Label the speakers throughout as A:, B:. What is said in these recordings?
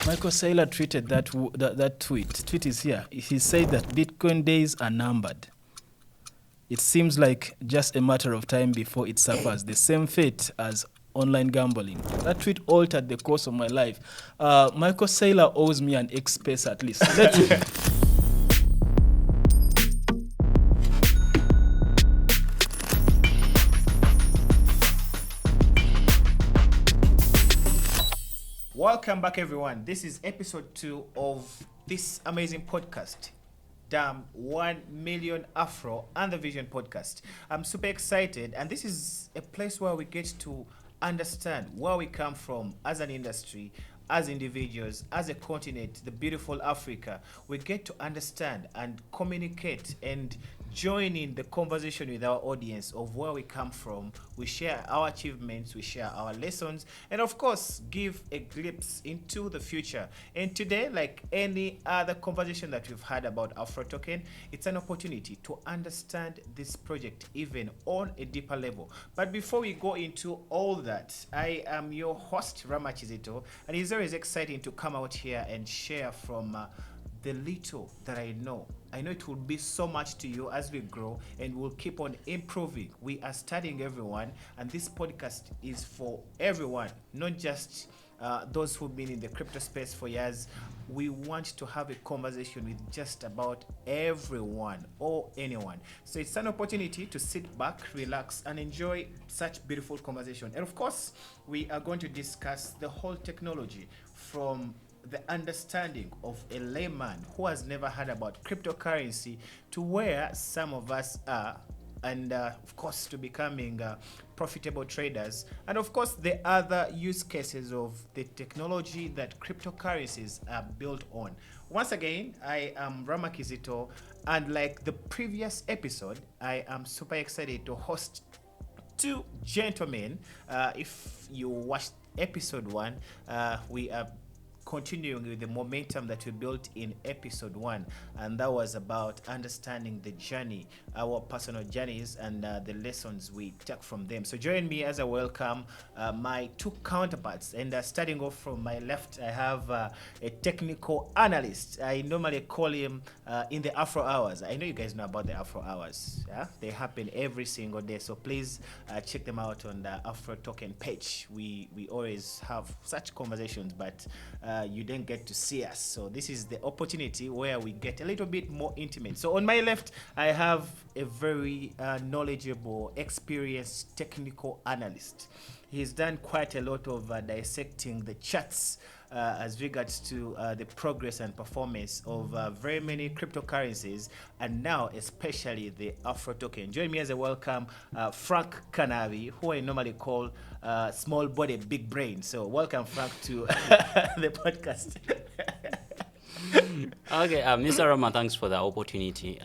A: Michael Saylor tweeted that tweet. Tweet is here. He said that Bitcoin days are numbered. It seems like just a matter of time before it suffers the same fate as online gambling. That tweet altered the course of my life. Michael Saylor owes me an X space at least.
B: Welcome back, everyone. This is episode 2 of this amazing podcast, Damn 1 Million Afro and the Vision podcast. I'm super excited, and this is a place where we get to understand where we come from as an industry, as individuals, as a continent, the beautiful Africa. We get to understand and communicate and join in the conversation with our audience of where we come from. We share our achievements, we share our lessons, and of course, give a glimpse into the future. And today, like any other conversation that we've had about AfroToken, it's an opportunity to understand this project even on a deeper level. But before we go into all that, I am your host, Rama Chizito, and it's always exciting to come out here and share from the little that I know. I know it will be so much to you as we grow, and we'll keep on improving. We are studying everyone, and this podcast is for everyone, not just those who've been in the crypto space for years. We want to have a conversation with just about everyone or anyone. So it's an opportunity to sit back, relax, and enjoy such beautiful conversation. And of course, we are going to discuss the whole technology from the understanding of a layman who has never heard about cryptocurrency to where some of us are, and of course to becoming profitable traders, and of course the other use cases of the technology that cryptocurrencies are built on. Once again, I am Rama Kizito, and like the previous episode, I am super excited to host two gentlemen. If you watched episode 1, we are continuing with the momentum that we built in episode 1, and that was about understanding the journey, our personal journeys, and the lessons we took from them. So join me as I welcome my two counterparts, and starting off from my left, I have a technical analyst. I normally call him in the Afro hours. I know you guys know about the Afro hours. Yeah? They happen every single day, so please check them out on the AfroToken page. We always have such conversations, but you didn't get to see us, so this is the opportunity where we get a little bit more intimate. So on my left, I have a very knowledgeable, experienced technical analyst. He's done quite a lot of dissecting the charts as regards to the progress and performance of very many cryptocurrencies, and now especially the AfroToken. Join me as a welcome Frank Kanavi, who I normally call small body, big brain. So welcome, Frank, to the podcast.
C: Okay, Mr. Rama, thanks for the opportunity.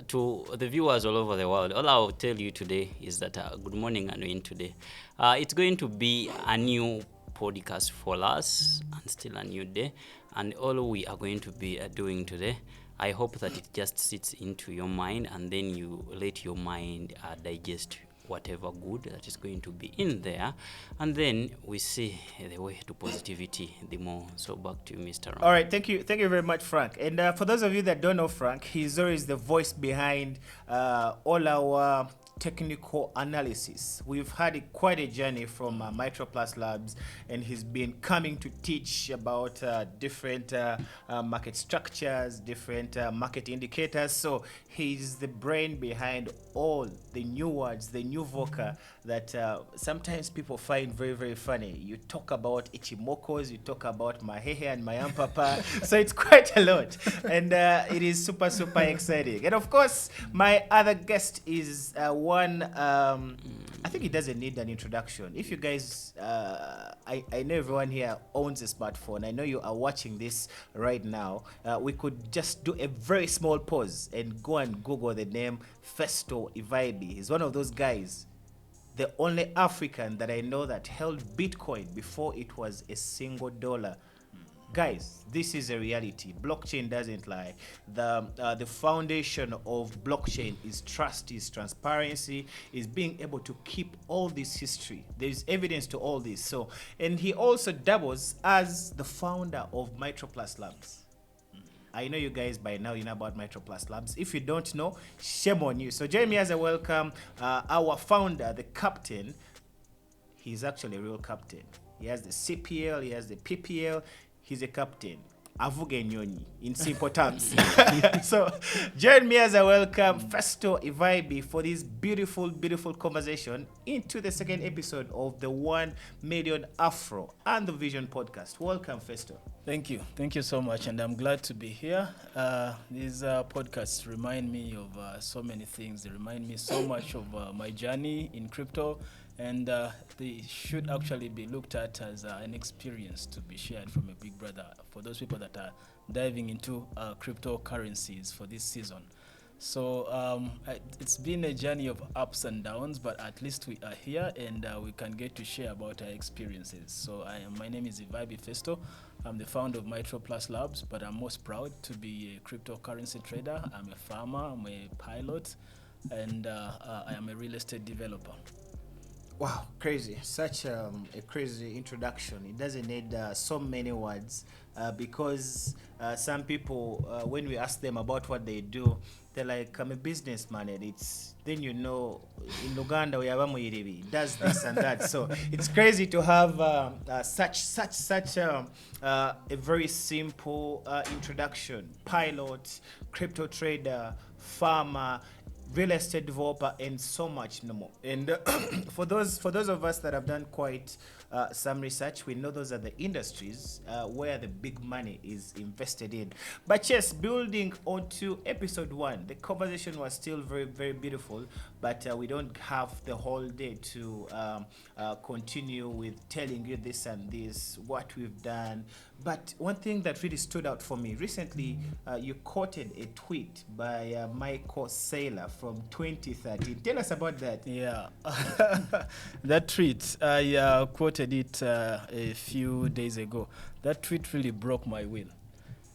C: To the viewers all over the world, all I'll tell you today is that good morning and win today. It's going to be a new podcast for us and still a new day, and all we are going to be doing today, I hope that it just sits into your mind, and then you let your mind digest whatever good that is going to be in there, and then we see the way to positivity the more. So back to you, Mr. Ram.
B: All right, thank you very much, Frank. And for those of you that don't know Frank, he's always the voice behind all our technical analysis. We've had quite a journey from Micro Plus Labs, and he's been coming to teach about different market structures, different market indicators. So he's the brain behind all the new words, the new voca that sometimes people find very, very funny. You talk about Ichimokos, you talk about Mahehe and Mayampapa. So it's quite a lot, and it is super, super exciting. And of course, my other guest is one, I think it doesn't need an introduction. If you guys, I know everyone here owns a smartphone. I know you are watching this right now. We could just do a very small pause and go and Google the name Festo Ivaibi. He's one of those guys, the only African that I know that held Bitcoin before it was a single dollar. Guys, this is a reality. Blockchain doesn't lie. The foundation of blockchain is trust, is transparency, is being able to keep all this history. There's evidence to all this. So, and he also doubles as the founder of Microplus Labs. I know you guys by now, you know about Microplus Labs. If you don't know, shame on you. So join me as I welcome our founder, the captain. He's actually a real captain. He has the CPL, he has the PPL. He's a captain. Avuge nyonyi, in simple terms. So join me as I welcome Festo Ivaibi for this beautiful, beautiful conversation into the second episode of the 1 Million Afro and the Vision podcast. Welcome, Festo.
A: Thank you. Thank you so much. And I'm glad to be here. These podcasts remind me of so many things. They remind me so much of my journey in crypto. And they should actually be looked at as an experience to be shared from a big brother for those people that are diving into cryptocurrencies for this season. So it's been a journey of ups and downs, but at least we are here and we can get to share about our experiences. So my name is Ivaibi Festo. I'm the founder of Microplus Labs, but I'm most proud to be a cryptocurrency trader. I'm a farmer, I'm a pilot, and I am a real estate developer.
B: Wow, crazy. Such a crazy introduction. It doesn't need so many words because some people, when we ask them about what they do, they're like, I'm a businessman, and it's then in Uganda we have does this and that. So it's crazy to have such a very simple introduction. Pilot, crypto trader, farmer, real estate developer, and so much no more. And for those of us that have done quite some research, we know those are the industries where the big money is invested in. But yes, building onto episode 1, the conversation was still very, very beautiful, but we don't have the whole day to continue with telling you this and this, what we've done. But one thing that really stood out for me, recently you quoted a tweet by Michael Saylor from 2013. Tell us about that.
A: Yeah, that tweet, I quoted it a few days ago. That tweet really broke my will.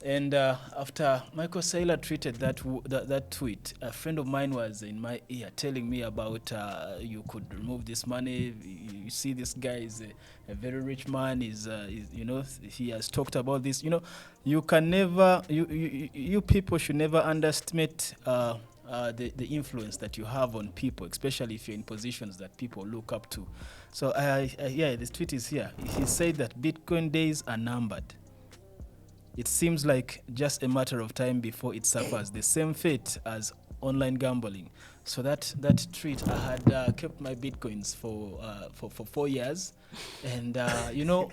A: And after Michael Saylor tweeted that tweet, a friend of mine was in my ear telling me about you could remove this money. You see, this guy is a very rich man. Is he has talked about this. You can never, you people should never underestimate the influence that you have on people, especially if you're in positions that people look up to. So this tweet is here. He said that Bitcoin days are numbered. It seems like just a matter of time before it suffers the same fate as online gambling. So that tweet, I had kept my Bitcoins for 4 years. And,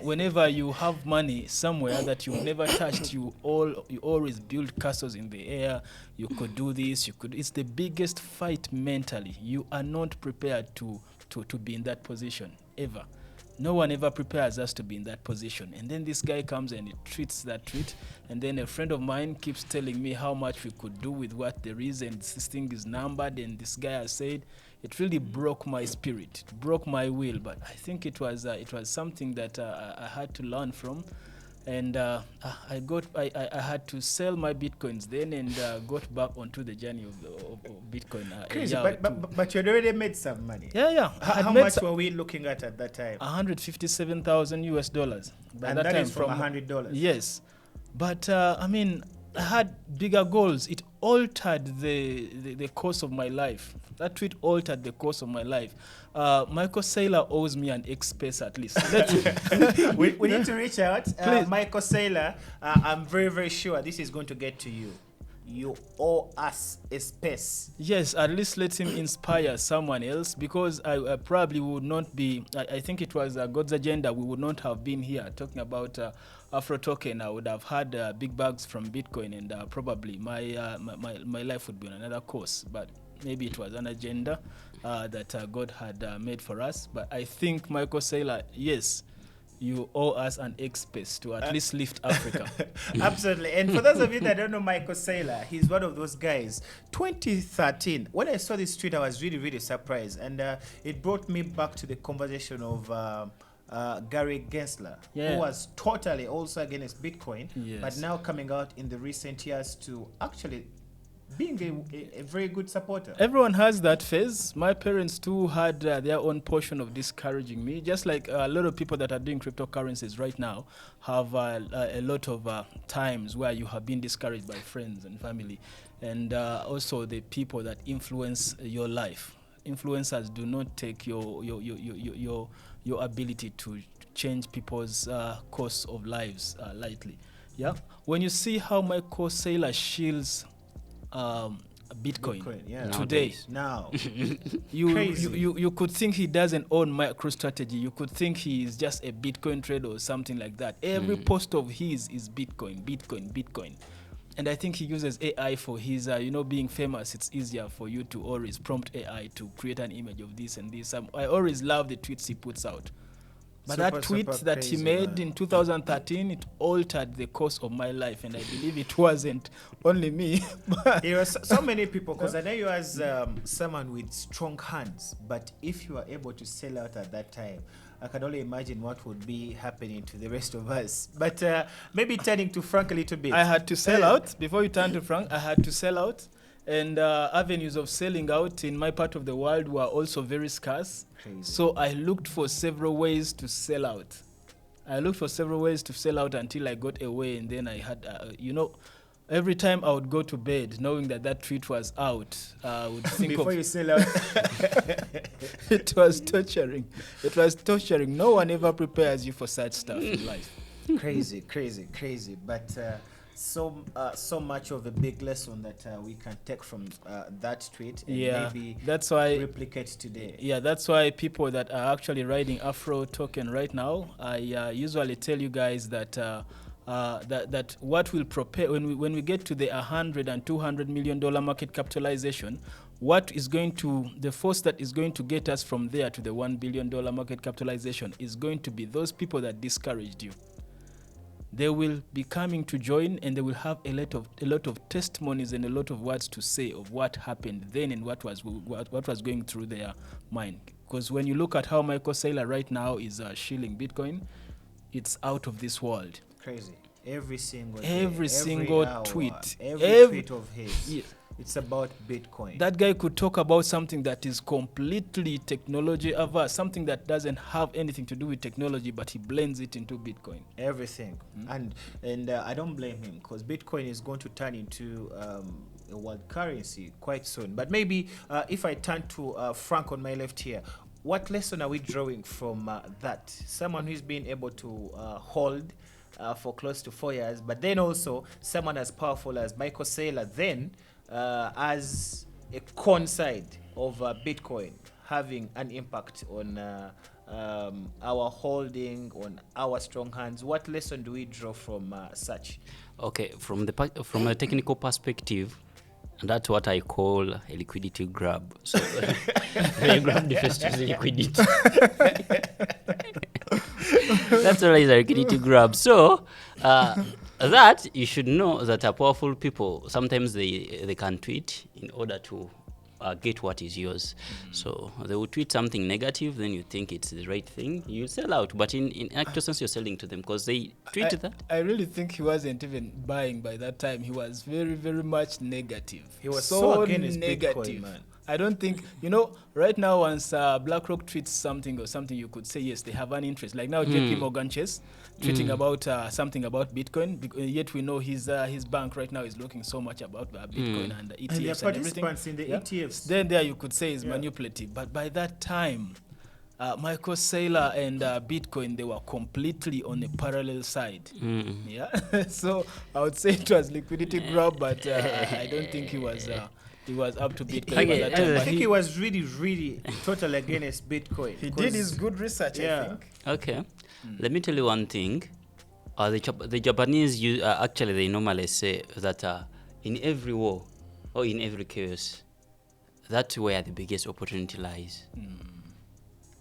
A: whenever you have money somewhere that you've never touched, you always build castles in the air. You could do this. It's the biggest fight mentally. You are not prepared to be in that position, ever. No one ever prepares us to be in that position. And then this guy comes and he tweets that tweet. And then a friend of mine keeps telling me how much we could do with what there is. And this thing is numbered. And this guy has said, it really broke my spirit. It broke my will. But I think it was something that I had to learn from. And I had to sell my Bitcoins then and got back onto the journey of Bitcoin.
B: Crazy, but you had already made some money.
A: Yeah.
B: How much were we looking at that time?
A: $157,000 by
B: and
A: that time
B: is from $100.
A: Yes, but I had bigger goals. It altered the course of my life. That tweet altered the course of my life. Michael Saylor owes me an X-Space at least.
B: we need to reach out. Michael Saylor, I'm very, very sure this is going to get to you. You owe us a space.
A: Yes, at least let him inspire someone else, because I probably would not be, I think it was God's agenda, we would not have been here talking about AfroToken. I would have had big bags from Bitcoin, and probably my life would be on another course. But maybe it was an agenda that God had made for us. But I think Michael Saylor, yes, you owe us an X-Space to at least lift Africa.
B: Absolutely. And for those of you that don't know Michael Saylor, he's one of those guys. 2013, when I saw this tweet, I was really, really surprised. And it brought me back to the conversation of Gary Gensler,
A: Yeah.
B: who was totally also against Bitcoin,
A: Yes.
B: but now coming out in the recent years to actually being a very good supporter.
A: Everyone has that phase. My parents too had their own portion of discouraging me, just like a lot of people that are doing cryptocurrencies right now have a lot of times where you have been discouraged by friends and family, and also the people that influence your life. Influencers do not take your ability to change people's course of lives lightly. Yeah, when you see how Michael Saylor shields Bitcoin,
B: yeah.
A: today,
C: Nowadays.
B: Now,
A: you,
B: Crazy.
A: you could think he doesn't own MicroStrategy. You could think he is just a Bitcoin trader or something like that. Every post of his is Bitcoin, Bitcoin, Bitcoin. And I think he uses AI for his, being famous. It's easier for you to always prompt AI to create an image of this and this. I always love the tweets he puts out. But
B: Super,
A: that tweet
B: super
A: that he
B: crazy,
A: made
B: man.
A: in 2013, it altered the course of my life. And I believe it wasn't only me.
B: There were so many people, because I know you as someone with strong hands, but if you are able to sell out at that time, I can only imagine what would be happening to the rest of us. But maybe turning to Frank a little bit.
A: I had to sell out. Before you turn to Frank, I had to sell out. And avenues of selling out in my part of the world were also very scarce.
B: Crazy.
A: So I looked for several ways to sell out. Until I got away. And then I had, every time I would go to bed knowing that tweet was out, I would think
B: Before
A: of
B: you sell out.
A: it was torturing. No one ever prepares you for such stuff in life.
B: crazy. But so much of a big lesson that we can take from that tweet and maybe
A: that's why
B: replicate today.
A: Yeah, that's why people that are actually riding AfroToken right now, I usually tell you guys that that what will prepare when we get to the 100 and 200 million dollar market capitalization, the force that is going to get us from there to the $1 billion market capitalization is going to be those people that discouraged you. They will be coming to join, and they will have a lot of testimonies and a lot of words to say of what happened then and what was going through their mind. Because when you look at how Michael Saylor right now is shilling Bitcoin, it's out of this world.
B: Crazy. Every single day,
A: Every single
B: hour,
A: tweet.
B: every tweet of his.
A: Yeah.
B: It's about Bitcoin.
A: That guy could talk about something that is completely technology averse, something that doesn't have anything to do with technology, but he blends it into Bitcoin.
B: Everything. And I don't blame him, because Bitcoin is going to turn into a world currency quite soon. But maybe if I turn to Frank on my left here, what lesson are we drawing from that? Someone who's been able to hold for close to 4 years, but then also someone as powerful as Michael Saylor, then as a con side of Bitcoin having an impact on our holding, on our strong hands. What lesson do we draw from such?
C: Okay, from a technical perspective, that's what I call a liquidity grab. So you grab the first liquidity. That's what is a liquidity grab. So that you should know that powerful people sometimes they can tweet in order to get what is yours. So they will tweet something negative, then you think it's the right thing, you sell out. But in actual sense, you're selling to them because they tweet that.
A: I really think he wasn't even buying by that time. He was very, very much negative.
B: He was so against
A: negative.
B: Bitcoin, man.
A: I don't think, right now once BlackRock tweets something or something, you could say, yes, they have an interest. Like now JP Morgan Chase tweeting about something about Bitcoin, yet we know his bank right now is looking so much about Bitcoin and the ETFs
B: And they're
A: and everything.
B: participants in the ETFs.
A: Then there you could say is manipulative. But by that time, Michael Saylor and Bitcoin, they were completely on a parallel side. Yeah. So I would say it was liquidity grab, but I don't think he was up to Bitcoin by that time.
B: I
A: But
B: think he was really, really totally against Bitcoin.
A: he did his good research, I think.
C: Okay. Let me tell you one thing. The Japanese actually they normally say that in every war or in every chaos, that's where the biggest opportunity lies.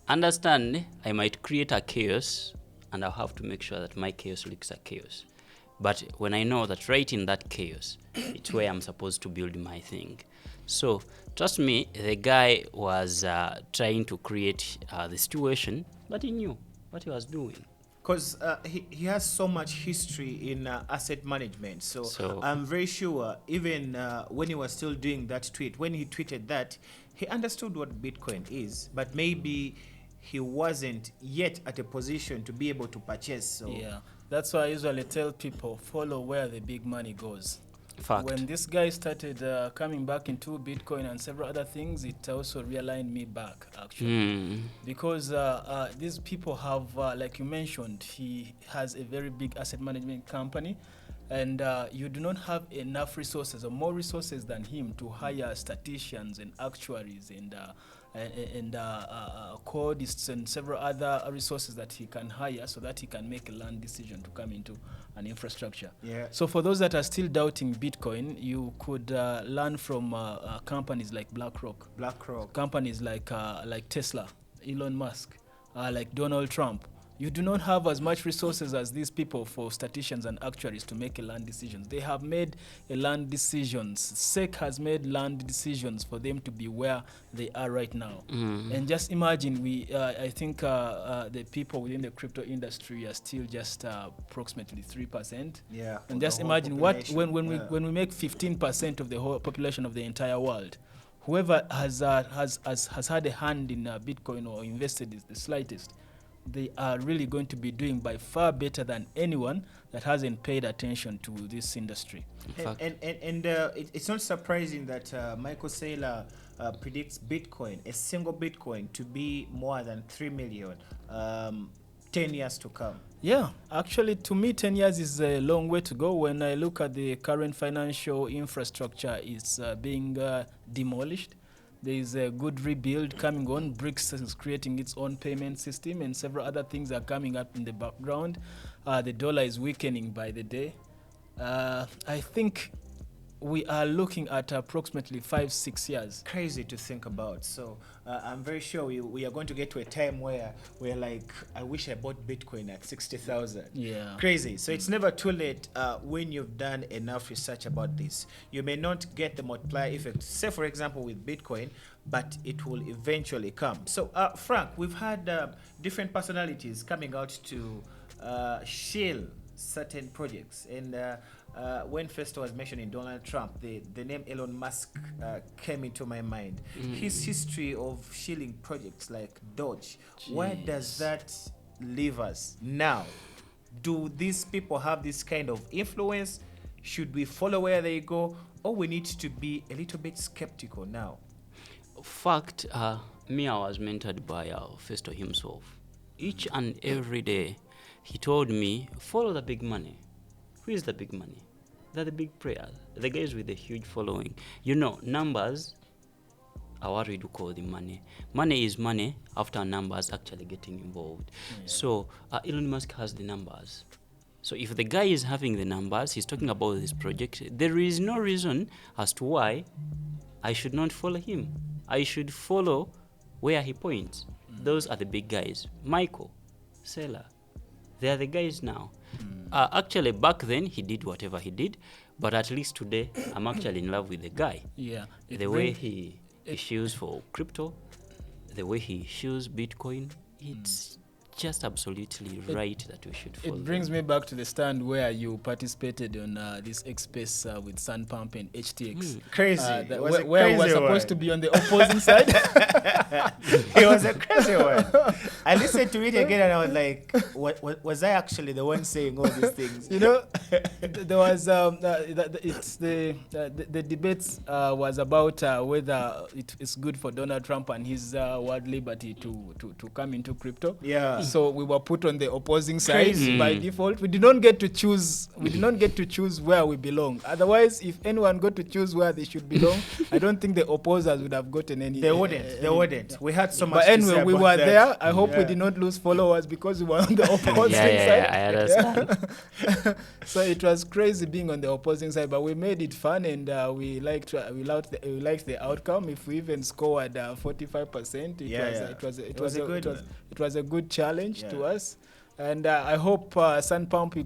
C: Understand, I might create a chaos and I'll have to make sure that my chaos looks a chaos. But when I know that right in that chaos, it's where I'm supposed to build my thing. So trust me, the guy was trying to create the situation, but he knew what he was doing.
B: Because he has so much history in asset management. So I'm very sure even when he was still doing that tweet, when he tweeted that, he understood what Bitcoin is, but maybe he wasn't yet at a position to be able to purchase. So
A: Yeah, that's why I usually tell people, follow where the big money goes.
C: Fact.
A: When this guy started coming back into Bitcoin and several other things, it also realigned me back, actually. Because these people have, like you mentioned, he has a very big asset management company, and you do not have enough resources or more resources than him to hire statisticians and actuaries and codists and several other resources that he can hire so that he can make a land decision to come into an infrastructure.
B: Yeah.
A: So for those that are still doubting Bitcoin, you could learn from companies like BlackRock, companies like Tesla, Elon Musk, like Donald Trump. You do not have as much resources as these people for statisticians and actuaries to make a land decisions. They have made a land decisions. SEC has made land decisions for them to be where they are right now. And just imagine, I think the people within the crypto industry are still just approximately 3%.
B: Yeah.
A: And just imagine when we make 15% of the whole population of the entire world. Whoever has had a hand in Bitcoin or invested is the slightest, they are really going to be doing by far better than anyone that hasn't paid attention to this industry.
B: And it's not surprising that Michael Saylor predicts Bitcoin, a single Bitcoin, to be more than 3 million 10 years to come.
A: Yeah, actually, to me, 10 years is a long way to go. When I look at the current financial infrastructure, it's being demolished. There is a good rebuild coming on. BRICS is creating its own payment system, and several other things are coming up in the background. The dollar is weakening by the day. I think we are looking at approximately 5-6 years.
B: Crazy to think about. So I'm very sure we are going to get to a time where we're like, I wish I bought Bitcoin at 60,000.
A: Yeah.
B: Crazy. So it's never too late when you've done enough research about this. You may not get the multiplier effect, say for example with Bitcoin, but it will eventually come. So Frank, we've had different personalities coming out to shield certain projects, and when first I was mentioning Donald Trump, the name Elon Musk came into my mind. His history of shilling projects like Doge, where does that leave us now? Do these people have this kind of influence? Should we follow where they go, or we need to be a little bit skeptical now?
C: Fact, me, I was mentored by Festo himself. Each and every day, he told me, follow the big money. Who is the big money? They're the big players, the guys with a huge following. You know, numbers are what we do call the money. Money is money after numbers actually getting involved. Yeah. So Elon Musk has the numbers. So if the guy is having the numbers, he's talking about this project, there is no reason as to why I should not follow him. I should follow where he points. Those are the big guys. Michael Saylor, they are the guys now. Actually, back then, he did whatever he did, but at least today, I'm actually in love with the guy.
A: Yeah.
C: The way he issues for crypto, the way he issues Bitcoin, it's just absolutely right that we should follow.
A: It brings me back to the stand where you participated on this X-Space with Sunpump and HTX.
B: Crazy.
A: Where we were supposed to be on the opposing side.
B: It was a crazy one. I listened to it again and I was like, was I actually the one saying all these things?
A: You know, there was the debates was about whether it's good for Donald Trump and his world liberty to come into crypto.
B: Yeah.
A: So we were put on the opposing side by default. We did not get to choose. We did not get to choose where we belong. Otherwise, if anyone got to choose where they should belong, I don't think the opposers would have gotten any.
B: They wouldn't. We had so much.
A: But anyway,
B: to say
A: we
B: about
A: were
B: that.
A: there. I hope we did not lose followers because we were on the opposing side.
C: I understand.
A: So it was crazy being on the opposing side, but we made it fun and we liked the outcome. If we even scored 45%, it was a good challenge to us. And I hope Sunpump, you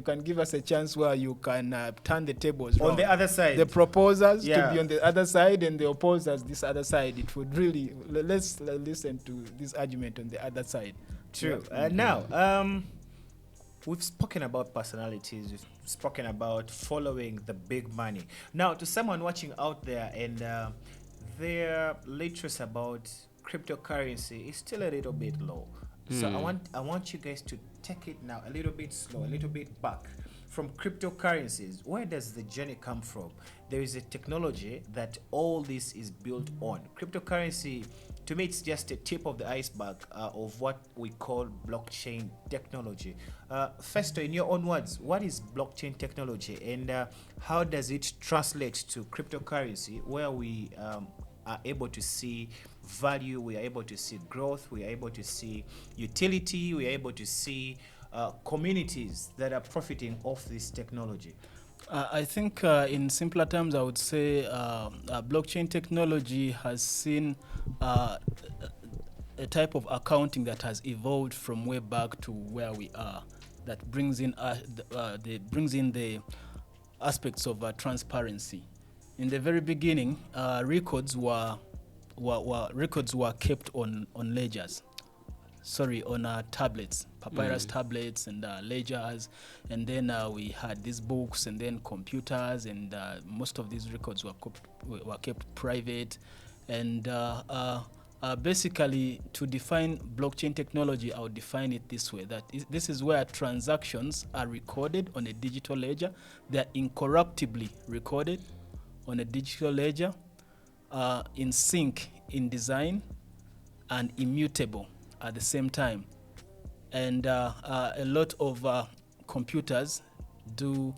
A: can give us a chance where you can turn the tables
B: on the other side.
A: The proposers to be on the other side and the opposers this other side. It would really let's listen to this argument on the other side.
B: True. We've spoken about personalities. We've spoken about following the big money. Now, to someone watching out there and their literacy about cryptocurrency is still a little bit low. So I want you guys to take it now a little bit slow, a little bit back. From cryptocurrencies, where does the journey come from? There is a technology that all this is built on. Cryptocurrency, to me, it's just a tip of the iceberg of what we call blockchain technology. Festo, in your own words, what is blockchain technology, and how does it translate to cryptocurrency, where we are able to see value, we are able to see growth, we are able to see utility, we are able to see communities that are profiting off this technology?
A: I think in simpler terms, I would say blockchain technology has seen a type of accounting that has evolved from way back to where we are, that brings in the aspects of transparency. In the very beginning, records were kept on ledgers. On tablets, papyrus tablets and ledgers, and then we had these books and then computers, and most of these records were kept private. And basically, to define blockchain technology, I would define it this way: this is where transactions are recorded on a digital ledger. They are incorruptibly recorded on a digital ledger, in sync in design, and immutable at the same time. And a lot of computers do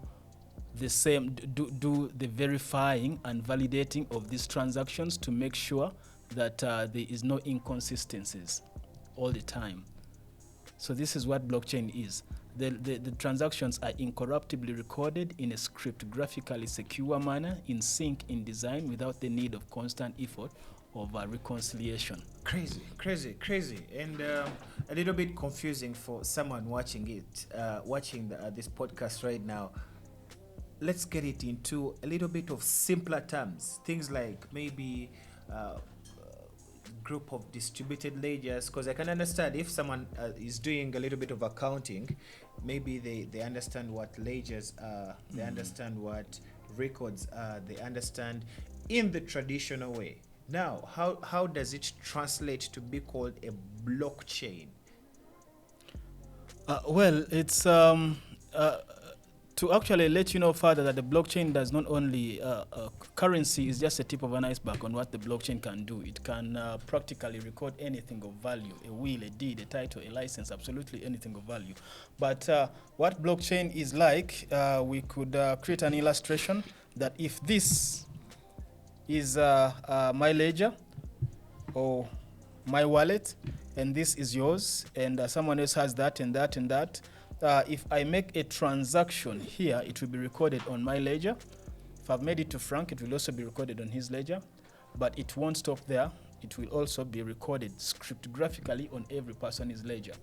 A: the same, do the verifying and validating of these transactions to make sure that there is no inconsistencies all the time. So this is what blockchain is. The transactions are incorruptibly recorded in a cryptographically secure manner, in sync in design, without the need of constant effort of reconciliation.
B: Crazy, and a little bit confusing for someone watching this podcast right now. Let's get it into a little bit of simpler terms. Things like maybe group of distributed ledgers, because I can understand if someone is doing a little bit of accounting, maybe they understand what ledgers are, they understand what records are, they understand in the traditional way. Now, how does it translate to be called a blockchain?
A: Well, it's to actually let you know further that the blockchain does not only currency is just a tip of an iceberg on what the blockchain can do. It can practically record anything of value: a will, a deed, a title, a license, absolutely anything of value. But what blockchain is like, we could create an illustration that if this is my ledger or my wallet, and this is yours, and someone else has that and that and that. If I make a transaction here, it will be recorded on my ledger. If I've made it to Frank, it will also be recorded on his ledger. But it won't stop there. It will also be recorded cryptographically on every person's ledger.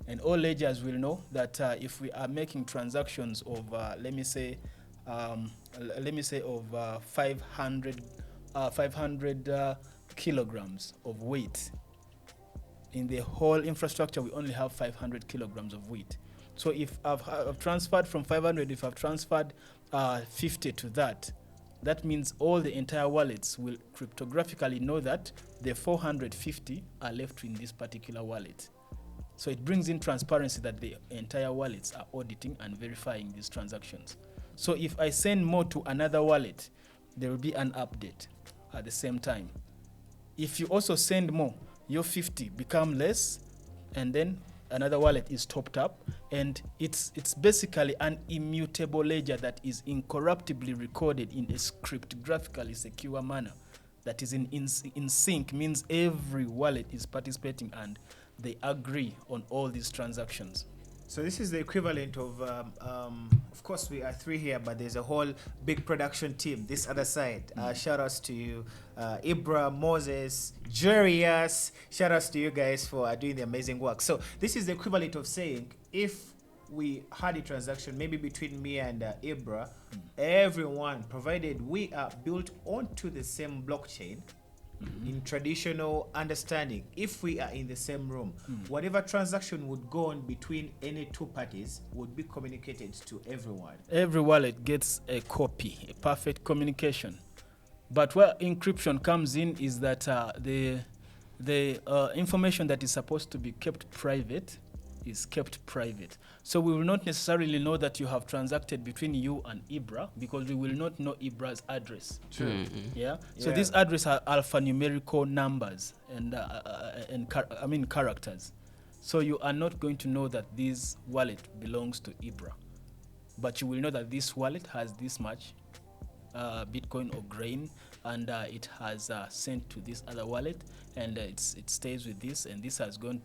A: And all ledgers will know that if we are making transactions of, let me say of 500 kilograms of weight. In the whole infrastructure, we only have 500 kilograms of weight. So if I've transferred from 500, if I've transferred 50 to that means all the entire wallets will cryptographically know that the 450 are left in this particular wallet. So it brings in transparency that the entire wallets are auditing and verifying these transactions. So if I send more to another wallet, there will be an update at the same time. If you also send more, your 50 become less, and then another wallet is topped up, and it's basically an immutable ledger that is incorruptibly recorded in a cryptographically secure manner. That is in sync, means every wallet is participating and they agree on all these transactions.
B: So this is the equivalent of course we are three here, but there's a whole big production team this other side. Shout outs to you, Ibra, Moses, Jarius. Shout outs to you guys for doing the amazing work. So this is the equivalent of saying, if we had a transaction maybe between me and Ibra, everyone, provided we are built onto the same blockchain, in traditional understanding, if we are in the same room, whatever transaction would go on between any two parties would be communicated to everyone.
A: Every wallet gets a copy, a perfect communication. But where encryption comes in is that the information that is supposed to be kept private is kept private. So we will not necessarily know that you have transacted between you and Ibra because we will not know Ibra's address.
B: True.
A: Yeah. So
B: Yeah.
A: these address are alphanumerical numbers and characters. So you are not going to know that this wallet belongs to Ibra, but you will know that this wallet has this much Bitcoin or grain, and it has sent to this other wallet, and it stays with this, and this has gone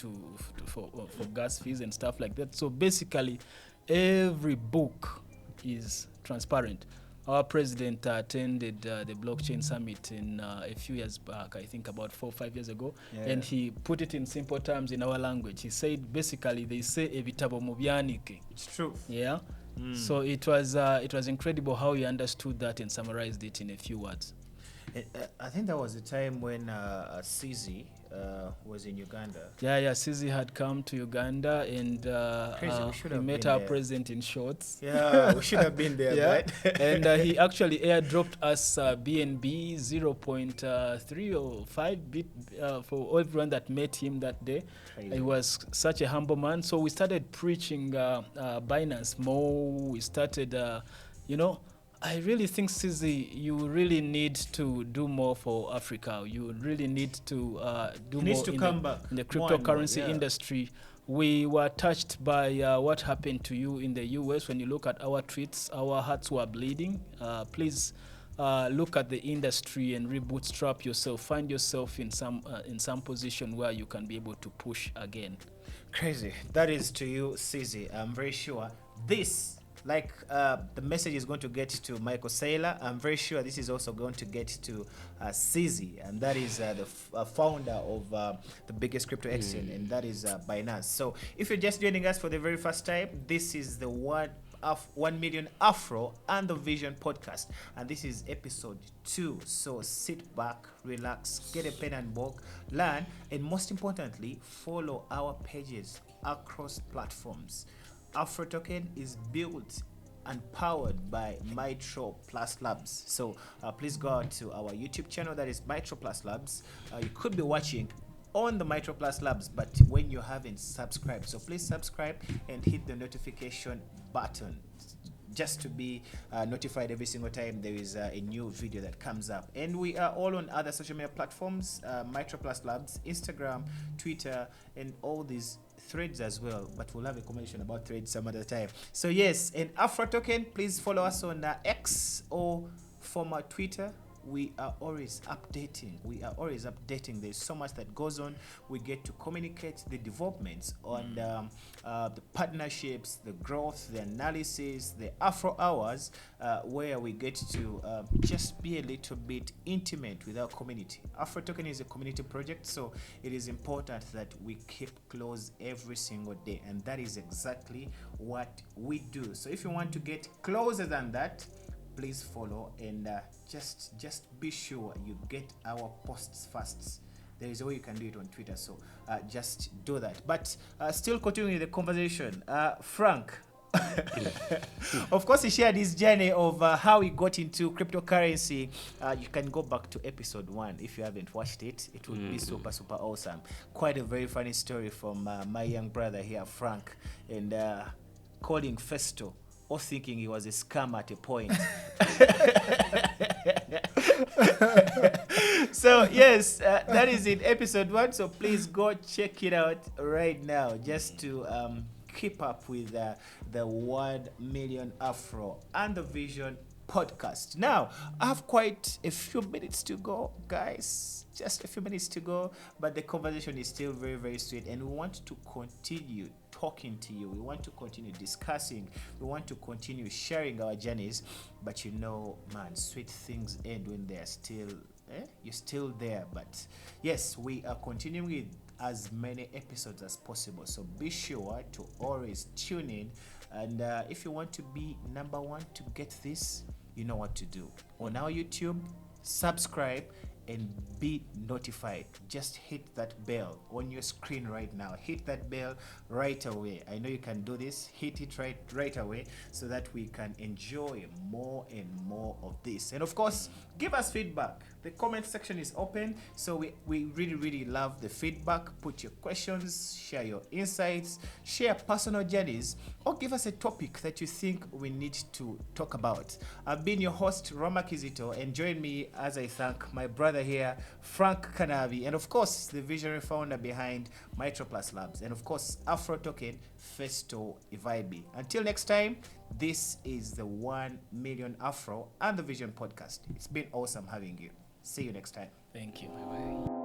A: for gas fees and stuff like that. So basically, every book is transparent. Our president attended the blockchain summit in a few years back, I think about 4 or 5 years ago, and he put it in simple terms in our language. He said basically they say ebitabo mubyanike.
B: It's true.
A: Yeah. So it was incredible how he understood that and summarized it in a few words.
B: I think that was the time when CZ was in Uganda.
A: Yeah, CZ had come to Uganda, and
B: Crazy, we should
A: he
B: have
A: met
B: been
A: our
B: there.
A: president in shorts.
B: Yeah, we should have been there,
A: Yeah,
B: right?
A: and he actually airdropped us BNB 0.3 or 5 bit for everyone that met him that day.
B: Crazy.
A: He was such a humble man. So we started preaching Binance more. We started, I really think, Sizzy, you really need to do more for Africa. You really need to do
B: He needs
A: more
B: to
A: in
B: come
A: the,
B: back
A: in the
B: more and more,
A: cryptocurrency
B: yeah.
A: industry. We were touched by what happened to you in the US. When you look at our tweets, our hearts were bleeding. Please look at the industry and rebootstrap yourself. Find yourself in some position where you can be able to push again.
B: Crazy. That is to you, CZ. I'm very sure this, the message is going to get to Michael Saylor. I'm very sure this is also going to get to CZ, and that is the founder of the biggest crypto exchange, and that is Binance. So if you're just joining us for the very first time, this is the 1 million Afro and the Vision podcast, and this is episode 2. So sit back, relax, get a pen and book, learn, and most importantly, follow our pages across platforms. AfroToken is built and powered by Mitro Plus Labs. So please go out to our YouTube channel, that is Mitro Plus Labs. You could be watching on the Mitro Plus Labs, but when you haven't subscribed, so please subscribe and hit the notification button just to be notified every single time there is a new video that comes up. And we are all on other social media platforms, Mitro Plus Labs, Instagram, Twitter, and all these Threads as well, but we'll have a conversation about Threads some other time. So yes, and AfroToken, please follow us on X or former Twitter. We are always updating. There's so much that goes on. We get to communicate the developments on the partnerships, the growth, the analysis, the Afro hours, where we get to just be a little bit intimate with our community. AfroToken is a community project, so it is important that we keep close every single day, and that is exactly what we do. So if you want to get closer than that, please follow, and just be sure you get our posts first. There is a way you can do it on Twitter, so just do that. But still continuing the conversation, Frank, of course, he shared his journey of how he got into cryptocurrency. You can go back to episode 1 if you haven't watched it. It would be super awesome. Quite a very funny story from my young brother here, Frank, and calling Festo, or thinking he was a scam at a point. So yes, that is in episode 1. So please go check it out right now, just to keep up with the 1 million Afro and the Vision podcast. Now, I have quite a few minutes to go, guys. Just a few minutes to go, but the conversation is still very sweet, and we want to continue talking to you. We want to continue discussing. We want to continue sharing our journeys. But man, sweet things end when they're still, you're still there. But yes, we are continuing with as many episodes as possible. So be sure to always tune in. And if you want to be number 1 to get this, you know what to do. On our YouTube, subscribe and be notified. Just hit that bell on your screen right now. Hit that bell right away. I know you can do this. Hit it right away so that we can enjoy more and more of this. And of course, give us feedback. The comment section is open, so we really love the feedback. Put your questions, share your insights, share personal journeys, or give us a topic that you think we need to talk about. I've been your host, Roma Kizito, and join me as I thank my brother here, Frank Kanavi, and of course, the visionary founder behind Mitroplus Labs, and of course, AfroToken, Festo Ivaibi. Until next time, this is the 1 Million Afro and the Vision podcast. It's been awesome having you. See you next time.
A: Thank you.
C: Bye-bye.